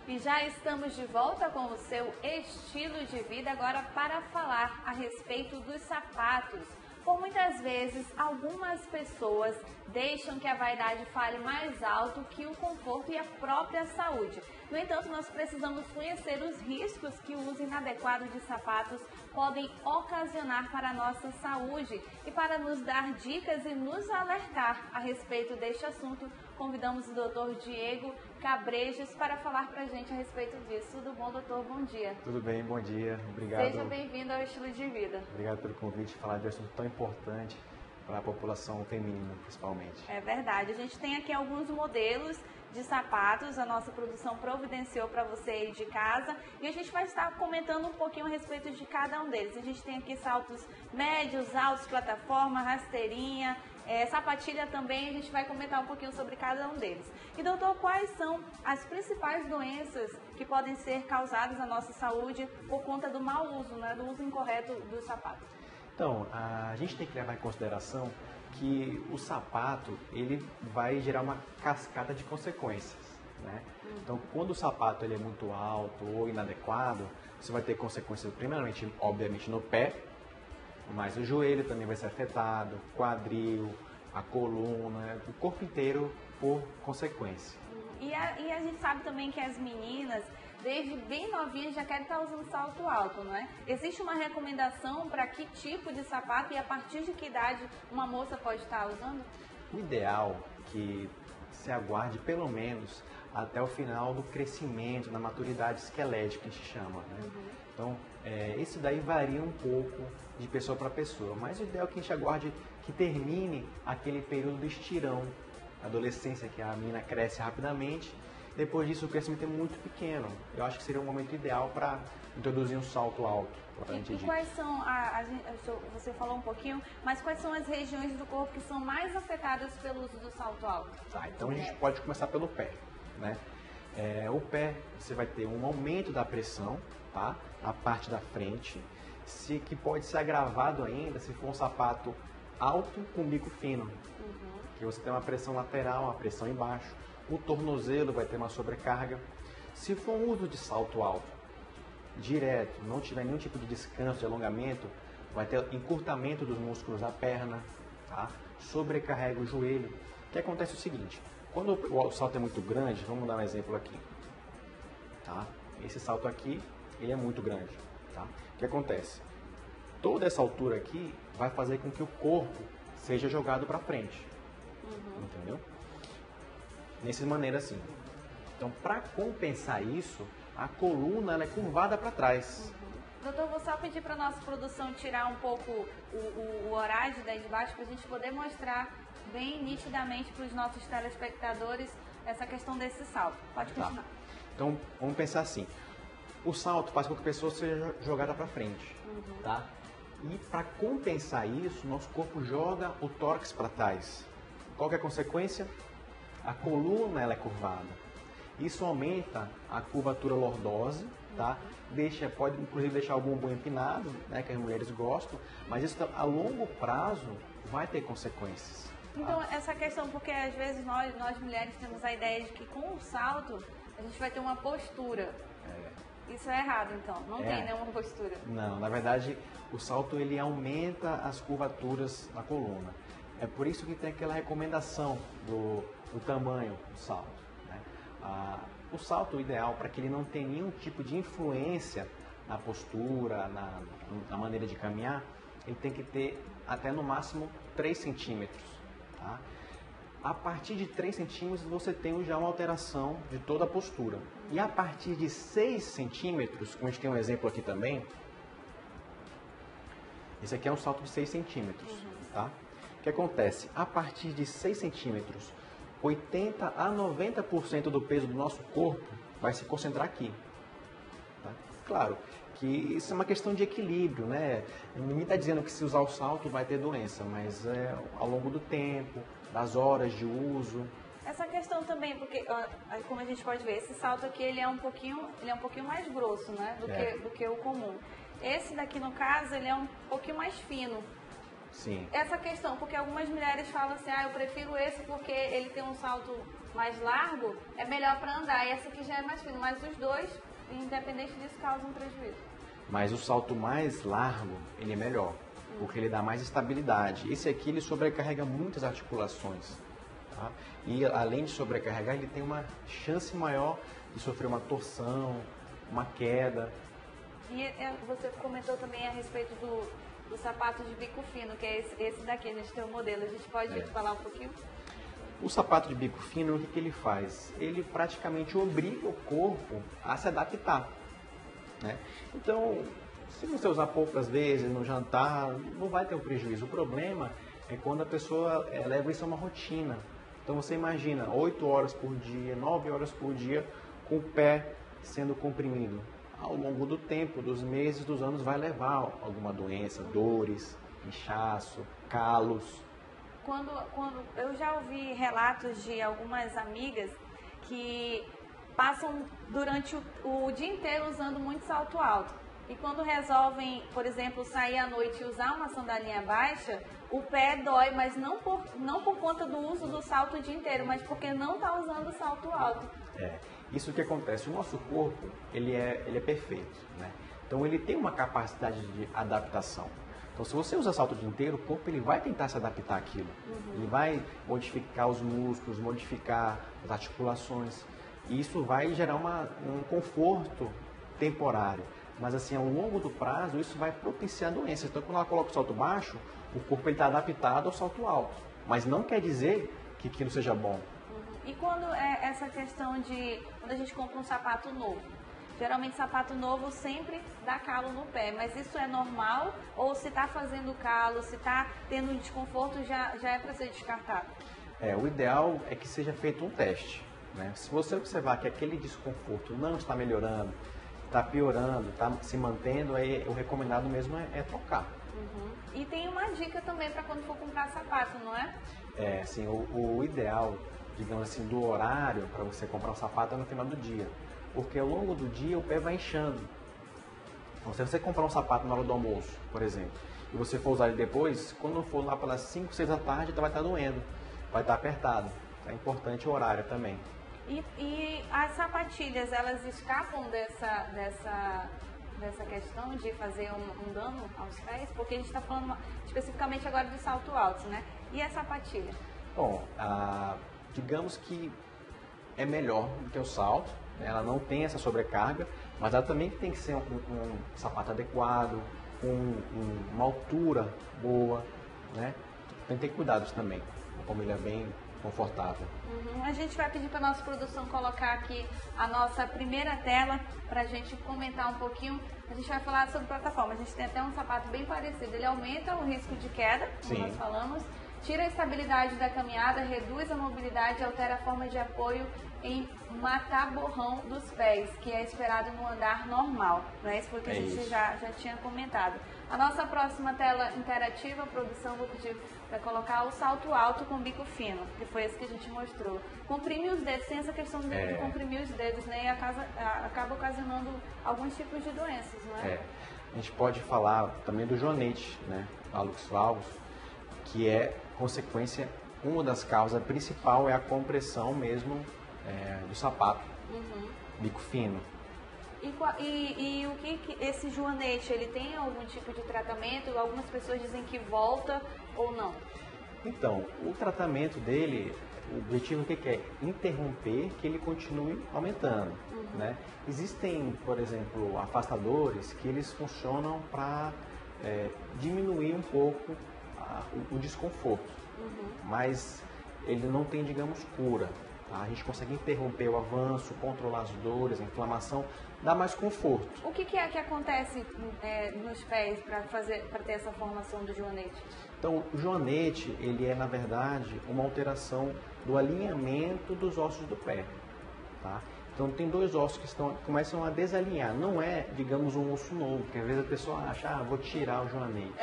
E já estamos de volta com o seu estilo de vida, agora para falar a respeito dos sapatos. Por muitas vezes, algumas pessoas deixam que a vaidade fale mais alto que o conforto e a própria saúde. No entanto, nós precisamos conhecer os riscos que o uso inadequado de sapatos podem ocasionar para a nossa saúde. E para nos dar dicas e nos alertar a respeito deste assunto, convidamos o Dr. Diego Cabrejas para falar para a gente a respeito disso. Tudo bom, doutor? Bom dia. Tudo bem, bom dia. Obrigado. Seja bem-vindo ao Estilo de Vida. Obrigado pelo convite, falar de um assunto tão importante para a população feminina, principalmente. É verdade. A gente tem aqui alguns modelos de sapatos, a nossa produção providenciou para você aí de casa, e a gente vai estar comentando um pouquinho a respeito de cada um deles. A gente tem aqui saltos médios, altos, plataforma, rasteirinha, sapatilha também, a gente vai comentar um pouquinho sobre cada um deles. E doutor, quais são as principais doenças que podem ser causadas à nossa saúde por conta do mau uso, né, do uso incorreto dos sapatos? Então, a gente tem que levar em consideração que o sapato, ele vai gerar uma cascata de consequências, né? Então, quando o sapato ele é muito alto ou inadequado, você vai ter consequências, primeiramente, obviamente, no pé, mas o joelho também vai ser afetado, quadril, a coluna, o corpo inteiro por consequência. E a gente sabe também que as meninas, desde bem novinhas, já querem estar usando salto alto, não é? Existe uma recomendação para que tipo de sapato e a partir de que idade uma moça pode estar usando? O ideal é que se aguarde pelo menos até o final do crescimento, da maturidade esquelética, que a gente chama, né? Então, isso daí varia um pouco de pessoa para pessoa, mas o ideal é que a gente aguarde que termine aquele período do estirão, adolescência, que a menina cresce rapidamente. Depois disso, o crescimento é muito pequeno. Eu acho que seria um momento ideal para introduzir um salto alto. E quais são, você falou um pouquinho, mas quais são as regiões do corpo que são mais afetadas pelo uso do salto alto? Tá, então a gente pode começar pelo pé, né? O pé, você vai ter um aumento da pressão, tá? Na parte da frente, que pode ser agravado ainda se for um sapato alto com bico fino. Que você tem uma pressão lateral, uma pressão embaixo. O tornozelo vai ter uma sobrecarga. Se for um uso de salto alto, direto, não tiver nenhum tipo de descanso, de alongamento, vai ter encurtamento dos músculos da perna, tá? Sobrecarrega o joelho. O que acontece é o seguinte, quando o salto é muito grande, vamos dar um exemplo aqui, tá? Esse salto aqui, ele é muito grande, tá? O que acontece? Toda essa altura aqui vai fazer com que o corpo seja jogado para frente, entendeu? Dessa maneira assim. Então, para compensar isso, a coluna ela é curvada para trás. Doutor, vou só pedir para a nossa produção tirar um pouco o horário daí de baixo para a gente poder mostrar bem nitidamente para os nossos telespectadores essa questão desse salto. Pode continuar. Tá. Então, vamos pensar assim. O salto faz com que a pessoa seja jogada para frente, tá? E para compensar isso, nosso corpo joga o tórax para trás. Qual que é a consequência? A coluna ela é curvada. Isso aumenta a curvatura lordose, tá? Pode inclusive deixar o bumbum empinado, né, que as mulheres gostam, mas isso a longo prazo vai ter consequências. Então, essa questão, porque às vezes nós mulheres temos a ideia de que com o salto a gente vai ter uma postura. Isso é errado, então? Não tem nenhuma postura? Não, na verdade, o salto ele aumenta as curvaturas da coluna. É por isso que tem aquela recomendação do tamanho do salto, né? O salto ideal, para que ele não tenha nenhum tipo de influência na postura, na maneira de caminhar, ele tem que ter até no máximo 3 centímetros. Tá? A partir de 3 centímetros você tem já uma alteração de toda a postura. E a partir de 6 centímetros, como a gente tem um exemplo aqui também, esse aqui é um salto de 6 centímetros. Tá? O que acontece? A partir de 6 centímetros, 80 a 90% do peso do nosso corpo vai se concentrar aqui. Tá? Claro que isso é uma questão de equilíbrio, né? Ninguém está dizendo que se usar o salto vai ter doença, mas ao longo do tempo, das horas de uso. Essa questão também, porque como a gente pode ver, esse salto aqui ele é um pouquinho mais grosso, né, do que o comum. Esse daqui, no caso, ele é um pouquinho mais fino. Sim. Essa questão, porque algumas mulheres falam assim, eu prefiro esse porque ele tem um salto mais largo, é melhor para andar. E esse aqui já é mais fino, mas os dois, independente disso, causam prejuízo. Mas o salto mais largo, ele é melhor, porque ele dá mais estabilidade. Esse aqui, ele sobrecarrega muitas articulações. Tá? E além de sobrecarregar, ele tem uma chance maior de sofrer uma torção, uma queda. E você comentou também a respeito do sapato de bico fino, que é esse daqui, a gente tem o modelo. A gente pode falar um pouquinho? O sapato de bico fino, o que ele faz? Ele praticamente obriga o corpo a se adaptar. Né? Então, se você usar poucas vezes no jantar, não vai ter um prejuízo. O problema é quando a pessoa leva isso a uma rotina. Então você imagina 8 horas por dia, 9 horas por dia, com o pé sendo comprimido. Ao longo do tempo, dos meses, dos anos, vai levar alguma doença, dores, inchaço, calos. Quando eu já ouvi relatos de algumas amigas que passam durante o dia inteiro usando muito salto alto. E quando resolvem, por exemplo, sair à noite e usar uma sandalinha baixa, o pé dói, mas não por conta do uso do salto o dia inteiro, mas porque não está usando o salto alto. Isso que acontece. O nosso corpo, ele é perfeito, né? Então ele tem uma capacidade de adaptação. Então se você usa salto o dia inteiro, o corpo ele vai tentar se adaptar àquilo. Ele vai modificar os músculos, modificar as articulações. E isso vai gerar um conforto temporário. Mas assim, ao longo do prazo, isso vai propiciar doenças. Então quando ela coloca o salto baixo, o corpo está adaptado ao salto alto. Mas não quer dizer que aquilo seja bom. E quando é essa questão de quando a gente compra um sapato novo? Geralmente sapato novo sempre dá calo no pé, mas isso é normal? Ou se está fazendo calo, se está tendo desconforto, já é para ser descartado? O ideal é que seja feito um teste. Né? Se você observar que aquele desconforto não está melhorando, está piorando, está se mantendo, aí o recomendado mesmo é trocar. E tem uma dica também para quando for comprar sapato, não é? Sim, o ideal, digamos assim, do horário para você comprar um sapato é no final do dia. Porque ao longo do dia o pé vai inchando. Então, se você comprar um sapato na hora do almoço, por exemplo, e você for usar ele depois, quando for lá pelas 5, 6 da tarde, vai estar doendo, vai estar apertado. É importante o horário também. E as sapatilhas, elas escapam dessa questão de fazer um dano aos pés? Porque a gente está falando especificamente agora de salto alto, né? E a sapatilha? Bom, digamos que é melhor do que o salto, né? Ela não tem essa sobrecarga, mas ela também tem que ser um sapato adequado, com uma altura boa, né? Tem que ter cuidados também, como ele é bem confortável. A gente vai pedir para a nossa produção colocar aqui a nossa primeira tela para a gente comentar um pouquinho. A gente vai falar sobre plataforma. A gente tem até um sapato bem parecido. Ele aumenta o risco de queda, como nós falamos, tira a estabilidade da caminhada, reduz a mobilidade e altera a forma de apoio em matar borrão dos pés, que é esperado no andar normal. Né? Isso foi o que a gente já tinha comentado. A nossa próxima tela interativa, a produção, vou pedir para colocar o salto alto com bico fino, que foi esse que a gente mostrou. Comprime os dedos, tem essa questão de comprimir os dedos, né? E acaba ocasionando alguns tipos de doenças, não é? A gente pode falar também do joanete, né? Hallux valgus, que é consequência, uma das causas principal é a compressão mesmo do sapato, bico fino. E o que esse joanete, ele tem algum tipo de tratamento? Algumas pessoas dizem que volta ou não? Então, o tratamento dele, o objetivo que é? Interromper que ele continue aumentando, né? Existem, por exemplo, afastadores que eles funcionam para diminuir um pouco o desconforto, mas ele não tem, digamos, cura. A gente consegue interromper o avanço, controlar as dores, a inflamação, dar mais conforto. O que é que acontece nos pés para ter essa formação do joanete? Então, o joanete, ele é, na verdade, uma alteração do alinhamento dos ossos do pé. Tá? Então, tem dois ossos que começam a desalinhar. Não é, digamos, um osso novo, porque às vezes a pessoa acha, vou tirar o joanete.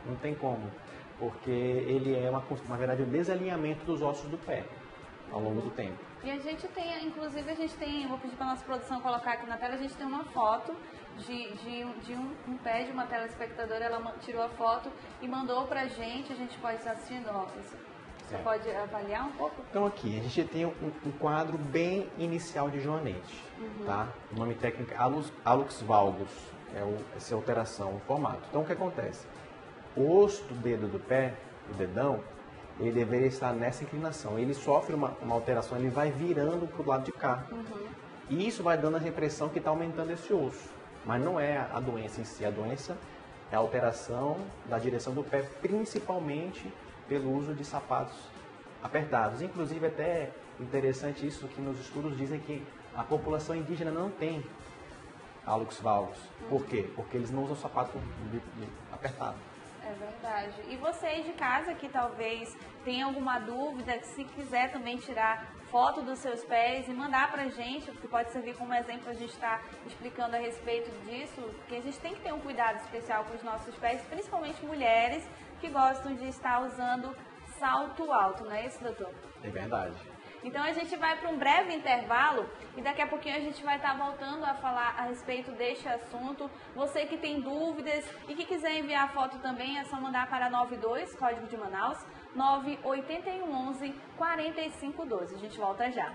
Não tem como, porque ele é, na verdade, o desalinhamento dos ossos do pé ao longo do tempo. E a gente tem, inclusive, vou pedir para a nossa produção colocar aqui na tela, a gente tem uma foto de um pé de uma telespectadora, ela tirou a foto e mandou pra gente, a gente pode estar assistindo, ó, você pode avaliar um pouco? Então aqui, a gente tem um quadro bem inicial de joanete, tá? O nome técnico é hallux valgus, essa alteração, o formato. Então o que acontece? O osso do dedo do pé, o dedão, ele deveria estar nessa inclinação. Ele sofre uma alteração, ele vai virando para o lado de cá. E isso vai dando a impressão que está aumentando esse osso. Mas não é a doença em si. A doença é a alteração da direção do pé, principalmente pelo uso de sapatos apertados. Inclusive, até interessante isso que nos estudos dizem que a população indígena não tem hallux valgus. Por quê? Porque eles não usam sapato apertado. É verdade. E você aí de casa que talvez tenha alguma dúvida, se quiser também tirar foto dos seus pés e mandar pra gente, que pode servir como exemplo, a gente está explicando a respeito disso, que a gente tem que ter um cuidado especial com os nossos pés, principalmente mulheres que gostam de estar usando salto alto, não é isso, doutor? É verdade. Então a gente vai para um breve intervalo e daqui a pouquinho a gente vai estar voltando a falar a respeito deste assunto. Você que tem dúvidas e que quiser enviar foto também, é só mandar para 92, código de Manaus, 98111 4512. A gente volta já.